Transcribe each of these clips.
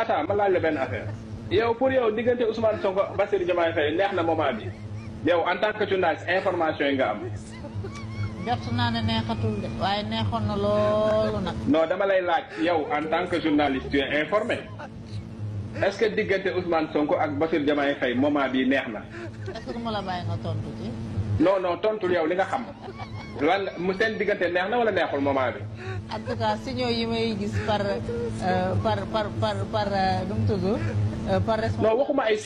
attends ma laaj la benn affaire yow pour yow diggante Ousmane Sonko Bassirou Diomaye Faye neex na moment bi yow en tant que journaliste information yi nga am. jot naa ne neexatul de waaye neexoon na loolu nag. non dama lay laaj yow en tant que journaliste tu es informé est-ce que diggante Ousmane Sonko ak Bassirou Diomaye Faye moment bi neex na. est-ce que mu la bàyyi nga tontu ci. non non tontul yow li nga xam lan mu seen diggante neex na wala neexul moment bi. en tout cas signaux yi may gis par nu mu tudd par responsable. non waxuma ay.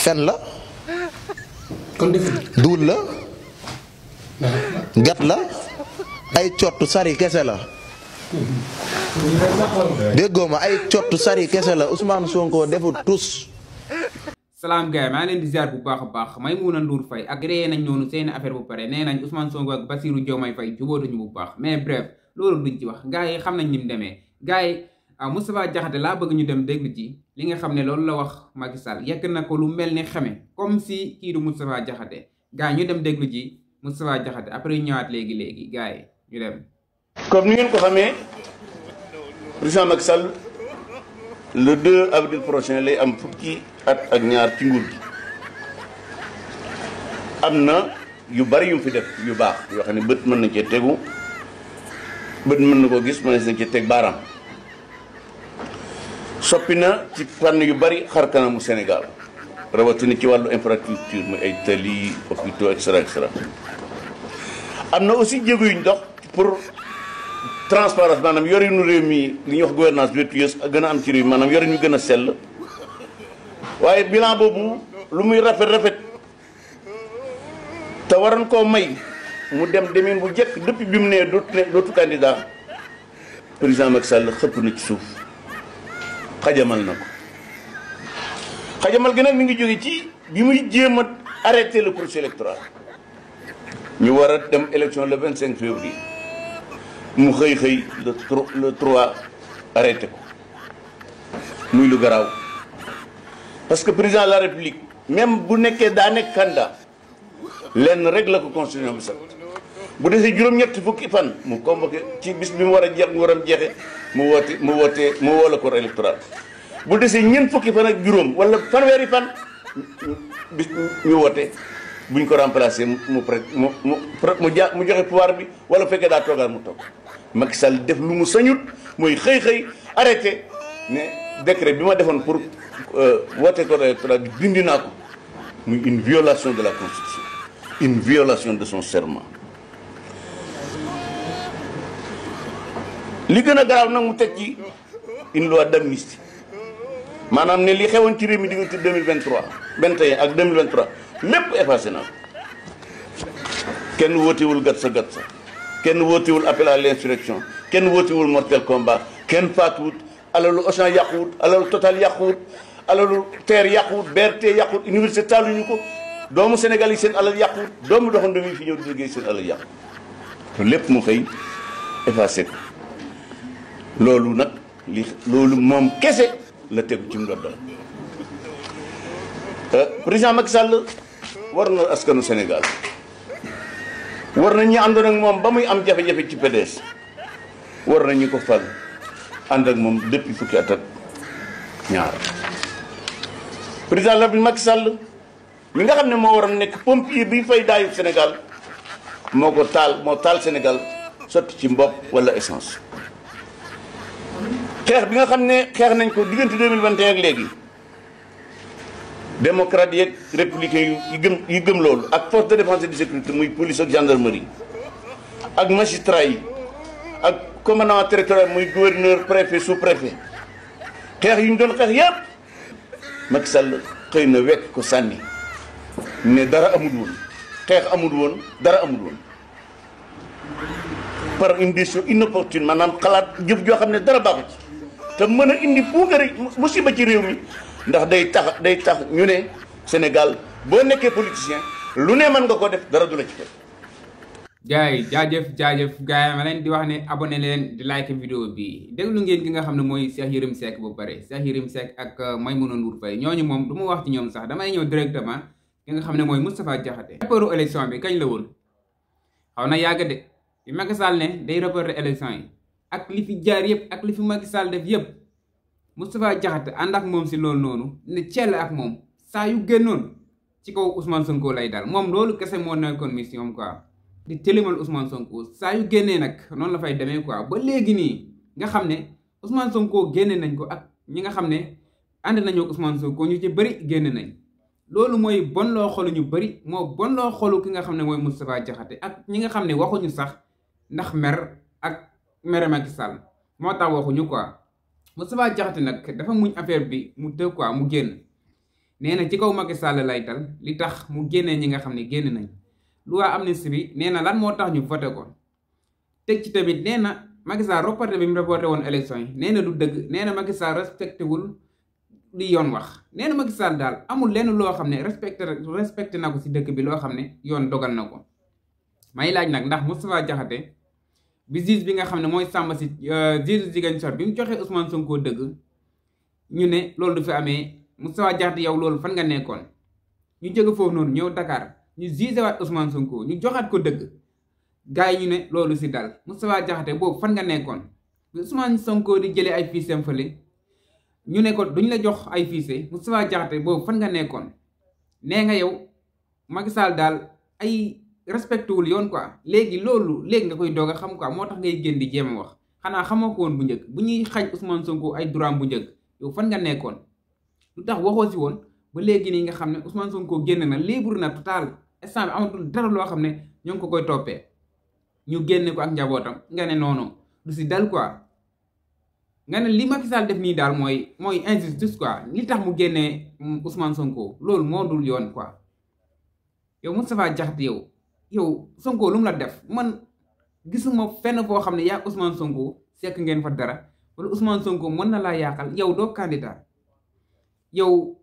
fen la. kon def duul la. gat la. ay cottu sari kese la. déggoo ma ay cottu sari kese la Ousmane Sonko defut tus. salaam gars maa leen di ziar bu baax a baax Maimouna Ndour Faye ak créé nañ noonu seen affaire bu pare nee nañ Ousmane Sonko ak Bassirou Diomaye Faye jubóotuñu bu baax mais bref loolu duñ ci wax gars yi xam nañ ni mu demee gars yi Moustapha Diakhaté laa bëgg ñu dem déglu ci li nga xam ne loolu la wax Macky Sall yekk na ko lu mel ni xame comme si kii du Moustapha Diakhaté gars yi ñu dem déglu ci Moustapha Diakhaté après ñu ñëwaat léegi gars yi ñu dem. comme ni ngeen ko xamee président Macky Sall le 2 avril prochain lay am fukki at ak ñaar ci nguur gi am na yu bari yu fi def yu baax yoo xam ne bët mën na cee tegu bët mën na koo gis mën na cee teg baaraam soppi na ci fànn yu bari xar kanamu Sénégal rawatina ci wàllu infrastructure muy ay tali hôpitaux et cetera am na aussi jéego yuñ dox pour transparence maanaam yorinu réew mi li ñuy wax gouvernance vertueuse gën a am ci réew mi maanaam yorin wi gën a sell waaye bilan boobu lu muy rafet te waroon koo may mu dem demin bu jëkk depuis bi mu nee dootu candidat président Macky Sall xëpp na ci suuf xajamal na ko xajamal gi nag mi ngi jóge ci bi muy jéem a arrêté le processus électoral ñu war a dem élection le 25 février mu xëy le 3 arrêté ko muy lu garaaw parce que président de la république même bu nekkee daa nekk candidat lenn rek la ko constitution bi sax bu desee juróom-ñetti fukki fan mu convoqué ci bis bi mu war a jeex mu war a jeexe mu woo la corps électoral bu desee ñeent fukki fan ak juróom wala fanweeri fan bis ñu woote buñ ko remplacer mu joxe pouvoir bi wala fekkee daa toogaat mu toog Macky Sall def lu mu sañut mooy xëy arrêté ne décret bi ma defoon pour woote corps électoral bi dindi naa ko muy une violation de la constitution une violation de son serment. li gën a garaaw nag mu teg ci une loi d'amnistie maanaam ne li xewoon ci réew mi diggante 2023 21 ak 2023 lépp effacé na kenn wootewul gat sa kenn wootewul appel à l'insurrection kenn wootewul mortel combat kenn faatuwut alalu Auchan yàquwut alalu Total yàquwut alalu TER yàquwut BRT yàquwut université taaluñu ko doomu Sénégal yi seen alal yàquwut doomu doxandéem yi fi ñëw di liggéey seen alal yàqu te lépp mu xëy effacé ko loolu nag loolu moom kese la tegu ci ndoddal président Macky Sall war na askanu Sénégal war na ñi àndoon ak moom ba muy am jafe-jafe ci PDS war na ñu ko fal ànd ak moom depuis fukki at ak ñaar président la bi Macky Sall mi nga xam ne moo war a nekk pompier bi fay daayu Sénégal moo taal Sénégal sotti ci mbopp wala essence xeex bi nga xam ne xeex nañ ko diggante 2021 ak léegi démocrate yeeg républicain yi gëm loolu ak force de défense et de sécurité muy police ak gendarmerie ak magistrat yi ak commandant territorial muy gouverneur préfet sous préfet xeex yi ñu doon xeex yépp Macky Sall xëy na wekk ko sànni ne dara amul woon xeex amul woon dara amul woon par une décision inopportune maanaam xalaat jëf joo xam ne dara baaxu ci te mën a indi puugare musiba ci réew mi ndax day tax ñu ne Sénégal boo nekkee politicien lu ne mën nga ko def dara du la ci fekk. gars yi jaajëf gars yi ma leen di wax ne abonné leen di like vidéo bi déglu ngeen ki nga xam ne mooy Cheikh Yérim Seck bu pare Cheikh Yérim Seck ak Maimouna Ndour Faye ñooñu moom du ma wax ci ñoom sax damay ñëw directement ki nga xam ne mooy Moustapha Diakhaté. reportu élection bi kañ la woon xaw na yàgg de bi Macky Sall ne day reporter élection yi ak li fi jaar yëpp ak li fi Macky Sall def yëpp Moustapha Diakhaté ànd ak moom si loolu noonu ne cell ak moom saa yu génnoon ci kaw Ousmane Sonko lay dal moom loolu kese moo nekkoon mission quoi di tëlimal Ousmane Sonko saa yu génnee nag noonu la fay demee quoi ba léegi nii nga xam ne Ousmane Sonko génne nañ ko ak ñi nga xam ne ànd nañoo Ousmane Sonko ñu ci bëri génne nañ loolu mooy bon loo xolu ñu bëri moo bon loo xolu ki nga xam ne mooy Moustapha Diakhaté ak ñi nga xam ne waxuñu sax ndax mer ak mere Macky Sall moo tax waxuñu quoi Moustapha Diakhaté nag dafa muñ affaire bi mu tëw quoi mu génn nee na ci kaw Macky Sall lay dal li tax mu génnee ñi nga xam ne génn nañ loi amnistie bi nee na lan moo tax ñu voté ko teg ci tamit nee na Macky Sall reporté bi mu reporté woon élection yi nee na du dëgg nee na Macky Sall respecté wul li yoon wax nee na Macky Sall daal amul lenn loo xam ne respecté na ko si dëkk bi loo xam ne yoon dogal na ko may laaj nag ndax Moustapha Diakhaté bi juge bi nga xam ne mooy sàmm si juge Ziguinchor bi mu joxee Ousmane Sonko dëgg ñu ne loolu du fi amee Moustapha Diakhaté yow loolu fan nga nekkoon ñu jóge foofu noonu ñëw Dakar ñu juge waat Ousmane Sonko ñu joxaat ko dëgg gars yi ñu ne loolu si dal Moustapha Diakhaté boobu fan nga nekkoon bi Ousmane Sonko di jëlee ay fiisem fële ñu ne ko duñ la jox ay fiise Moustapha Diakhaté boobu fan nga nekkoon nee nga yow Macky Sall daal ay respecté wul yoon quoi léegi loolu léegi nga koy doog a xam quoi moo tax ngay génn di jéem a wax xanaa xamoo ko woon bu njëkk bu ñuy xañ Ousmane Sonko ay droit bu njëkk yow fan nga nekkoon lu tax waxoo si woon ba léegi nii nga xam ne Ousmane Sonko génn na libre na total instant bi amatul dara loo xam ne ñoo ngi ko koy toppee ñu génne ko ak njabootam nga ne noonu du si dal quoi nga ne li Macky Sall def nii daal mooy injustice quoi li tax mu génnee Ousmane Sonko loolu moo dul yoon quoi yow Moustapha Diakhaté yow Sonko lu mu la def man gisuma fenn foo xam ne yaa Ousmane Sonko sekk ngeen fa dara wala Ousmane Sonko mën na laa yàqal yow doo candidat yow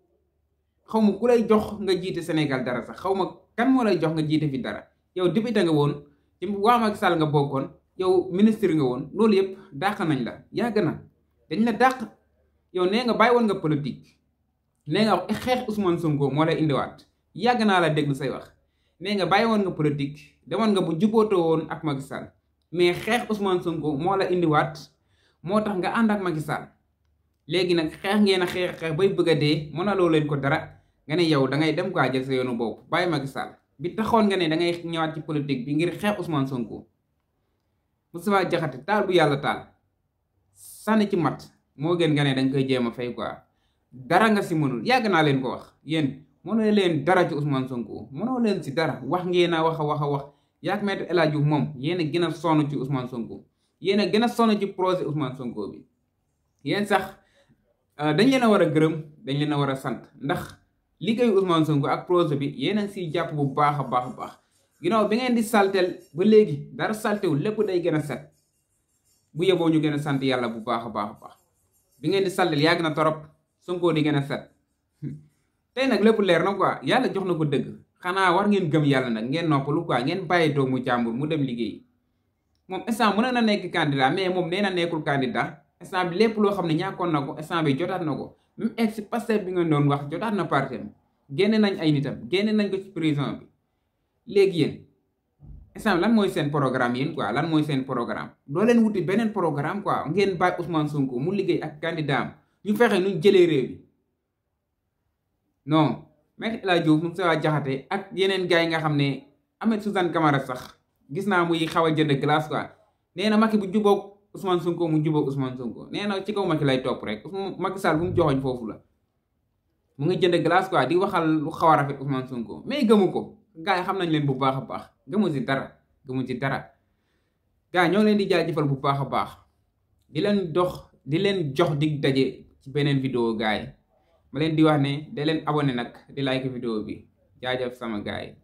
xaw ma ku lay jox nga jiite Sénégal dara sax xaw ma kan moo lay jox nga jiite fi dara yow député nga woon ci waa Macky Sall nga bokkoon yow ministre nga woon loolu yëpp dàq nañ la yàgg na dañ la dàq yow nee nga bàyyi woon nga politique nee nga xeex Ousmane Sonko moo lay indiwaat yàgg naa la déglu say wax nee nga bàyyi woon nga politique demoon nga bu jubbootoo woon ak Macky Sall mais xeex Ousmane Sonko moo la indiwaat moo tax nga ànd ak Macky Sall léegi nag xeex ngeen a xeex bay bëgg a dee mënaloo leen ko dara nga ne yow da ngay dem quoi jël sa yoonu bopp bàyyi Macky Sall bi taxoon nga ne da ngay ñëwaat ci politique bi ngir xeex Ousmane Sonko Moustapha Diakhaté taal bu yàlla taal sànni ci mat moo gën nga ne da nga koy jéem a fay quoi dara nga si mënul yàgg naa leen ko wax yéen mënoo leen dara ci Ousmane Sonko mënoo leen si dara wax ngeen a wax a wax yaak Maître El Hadji Diouf moom yéen a gën a sonn ci Ousmane Sonko yéen a gën a sonn ci projet Ousmane Sonko bi yéen sax dañ leen a war a gërëm dañ leen a war a sant ndax liggéeyu Ousmane Sonko ak projet bi yéen a siy jàpp bu baax a baax ginnaaw bi ngeen di saltel ba léegi dara saltewul lépp day gën a set bu yeboo ñu gën a sant yàlla bu baax a baax bi ngeen di saltel yàgg na torop Sonko di gën a set tey nag lépp leer na quoi yàlla jox na ko dëgg xanaa war ngeen gëm yàlla nag ngeen noppalu quoi ngeen bàyyi doomu jàmbur mu dem liggéey moom instant mën na nekk candidat mais moom nee na nekkul candidat instant bi lépp loo xam ne ñàkkoon na ko instant bi jotaat na ko même ex Pastef bi nga doon wax jotaat na partem génne nañ ay nitam génne nañ ko ci prison bi léegi yéen instant bi lan mooy seen programme yéen quoi lan mooy seen programme doo leen wuti beneen programme quoi ngeen bàyyi Ousmane Sonko mu liggéey ak candidat am ñu fexe nuñ jëlee réew bi non Maître El Hadji Diouf Moustapha Diakhaté ak yeneen gars yi nga xam ne Ahmed Suzanne Camara sax gis naa muy xaw a jënd glace quoi nee na Macky bu jubóog Ousmane Sonko mu jubóog Ousmane Sonko nee na ci kaw Macky lay topp rek Macky Sall bu mu joxoñ foofu la mu ngi jënd glace quoi di waxal lu xaw a rafet Ousmane Sonko mais gëmu ko gars yi xam nañ leen bu baax a baax gëmu ci dara gars ñoo leen di jaajëfal bu baax a baax di leen jox dig daje ci beneen vidéo gars yi ma leen di wax ne da leen abonné nag di like vidéo bi jaajëf sama gars yi